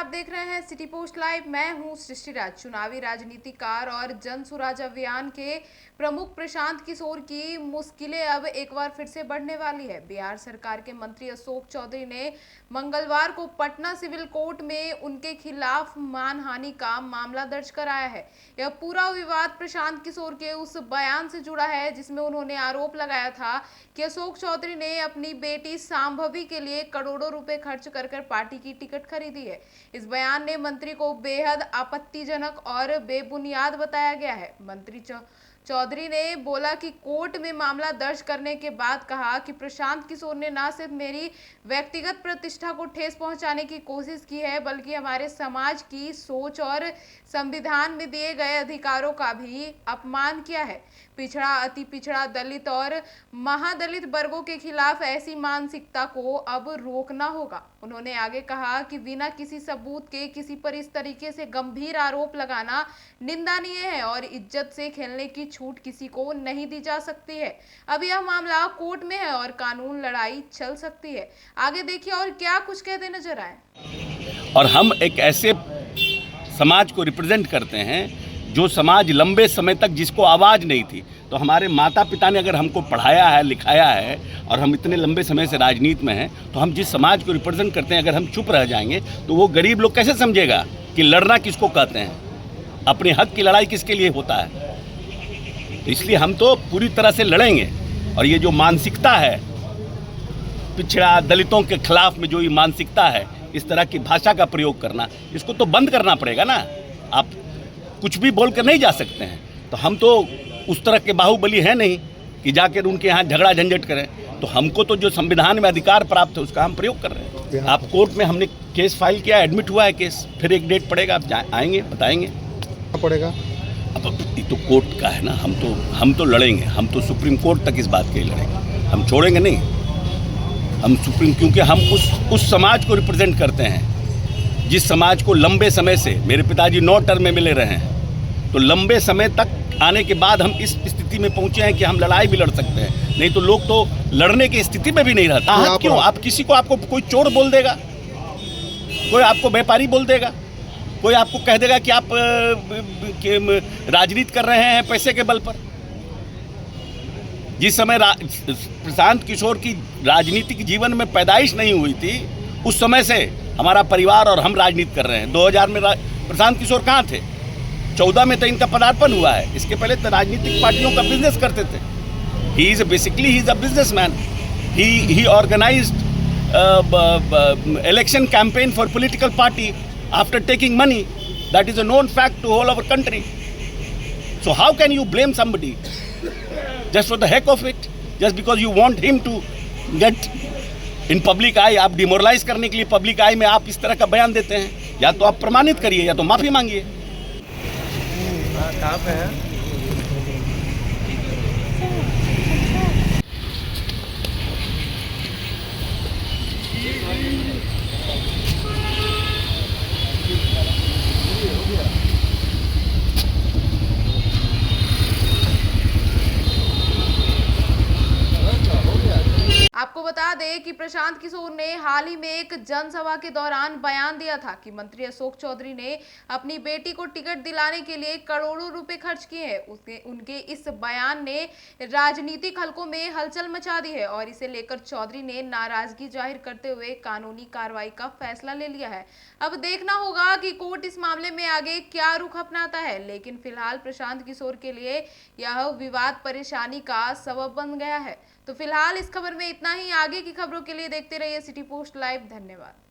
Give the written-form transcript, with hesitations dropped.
आप देख रहे हैं सिटी पोस्ट लाइव। मैं हूं सृष्टि राज। चुनावी राजनीतिकार और जन सुराज अभियान के प्रमुख प्रशांत किशोर की मुश्किलें अब एक बार फिर से बढ़ने वाली है। बिहार सरकार के मंत्री अशोक चौधरी ने मंगलवार को पटना सिविल कोर्ट में उनके खिलाफ मानहानि का मामला दर्ज कराया है। यह पूरा विवाद प्रशांत किशोर के उस बयान से जुड़ा है जिसमें उन्होंने आरोप लगाया था कि अशोक चौधरी ने अपनी बेटी सांभवी के लिए करोड़ों रुपए खर्च कर पार्टी की टिकट खरीदी है। इस बयान ने मंत्री को बेहद आपत्तिजनक और बेबुनियाद बताया गया है। मंत्री चौधरी ने बोला कि कोर्ट में मामला दर्ज करने के बाद कहा कि प्रशांत किशोर ने न सिर्फ मेरी व्यक्तिगत प्रतिष्ठा को ठेस पहुंचाने की कोशिश की है, बल्कि हमारे समाज की सोच और संविधान में दिए गए अधिकारों का भी अपमान किया है। पिछड़ा, अति पिछड़ा, दलित और महादलित वर्गों के खिलाफ ऐसी मानसिकता को अब रोकना होगा। उन्होंने आगे कहा कि बिना किसी सबूत के किसी पर इस तरीके से गंभीर आरोप लगाना निंदनीय है और इज्जत से खेलने की छूट किसी को नहीं दी जा सकती है। अब यह मामला कोर्ट में है और कानून लड़ाई चल सकती है। आगे देखिए और क्या कुछ कहते नजर आए। और हम एक ऐसे समाज को रिप्रेजेंट करते हैं जो समाज लंबे समय तक जिसको आवाज़ नहीं थी। तो हमारे माता पिता ने अगर हमको पढ़ाया है, लिखाया है और हम इतने लंबे समय से राजनीति में हैं, तो हम जिस समाज को रिप्रेजेंट करते हैं अगर हम चुप रह जाएंगे तो वो गरीब लोग कैसे समझेगा कि लड़ना किसको कहते हैं, अपने हक की लड़ाई किसके लिए होता है। तो इसलिए हम तो पूरी तरह से लड़ेंगे। और ये जो मानसिकता है पिछड़ा दलितों के खिलाफ में, जो ये मानसिकता है, इस तरह की भाषा का प्रयोग करना, इसको तो बंद करना पड़ेगा ना। आप कुछ भी बोल कर नहीं जा सकते हैं। तो हम तो उस तरह के बाहुबली हैं नहीं कि जाकर उनके यहाँ झगड़ा झंझट करें। तो हमको तो जो संविधान में अधिकार प्राप्त है उसका हम प्रयोग कर रहे हैं। आप कोर्ट में हमने केस फाइल किया, एडमिट हुआ है केस, फिर एक डेट पड़ेगा, आप आएंगे, बताएंगे पड़ेगा। अब ये तो कोर्ट का है ना। हम तो लड़ेंगे, हम तो सुप्रीम कोर्ट तक इस बात के लिए लड़ेंगे, हम छोड़ेंगे नहीं। हम सुप्रीम, क्योंकि हम उस समाज को रिप्रेजेंट करते हैं जिस समाज को लंबे समय से, मेरे पिताजी 9 टर्म में मिले रहे हैं, तो लंबे समय तक आने के बाद हम इस स्थिति में पहुंचे हैं कि हम लड़ाई भी लड़ सकते हैं। नहीं तो लोग तो लड़ने की स्थिति में भी नहीं रहता। आप क्यों, आप किसी को, आपको कोई चोर बोल देगा, कोई आपको व्यापारी बोल देगा, कोई आपको कह देगा कि आप राजनीति कर रहे हैं पैसे के बल पर। जिस समय प्रशांत किशोर की राजनीतिक जीवन में पैदाइश नहीं हुई थी, उस समय से हमारा परिवार और हम राजनीति कर रहे हैं। 2000 में प्रशांत किशोर कहाँ थे? 14 में तो इनका पदार्पण हुआ है। इसके पहले तो राजनीतिक पार्टियों का बिजनेस करते थे। He is a businessman. He organised election campaign for political party after taking money. That is a known fact to all our country. So how can you blame somebody just for the heck of it, just because you want him to get in public eye? आप demoralise करने के लिए public आई में आप इस तरह का बयान देते हैं। या तो आप प्रमाणित करिए या तो माफी मांगिए। कहाँ पे है? आपको बता दें कि प्रशांत किशोर ने हाल ही में एक जनसभा के दौरान बयान दिया था कि मंत्री अशोक चौधरी ने अपनी बेटी को टिकट दिलाने के लिए करोड़ों रुपए खर्च किए हैं। उनके इस बयान ने राजनीतिक हलकों में हलचल मचा दी है और इसे लेकर चौधरी ने नाराजगी जाहिर करते हुए कानूनी कार्रवाई का फैसला ले लिया है। अब देखना होगा कि कोर्ट इस मामले में आगे क्या रुख अपनाता है, लेकिन फिलहाल प्रशांत किशोर के लिए यह विवाद परेशानी का सबब बन गया है। तो फिलहाल इस खबर में इतना ही। आगे की खबरों के लिए देखते रहिए सिटी पोस्ट लाइव। धन्यवाद।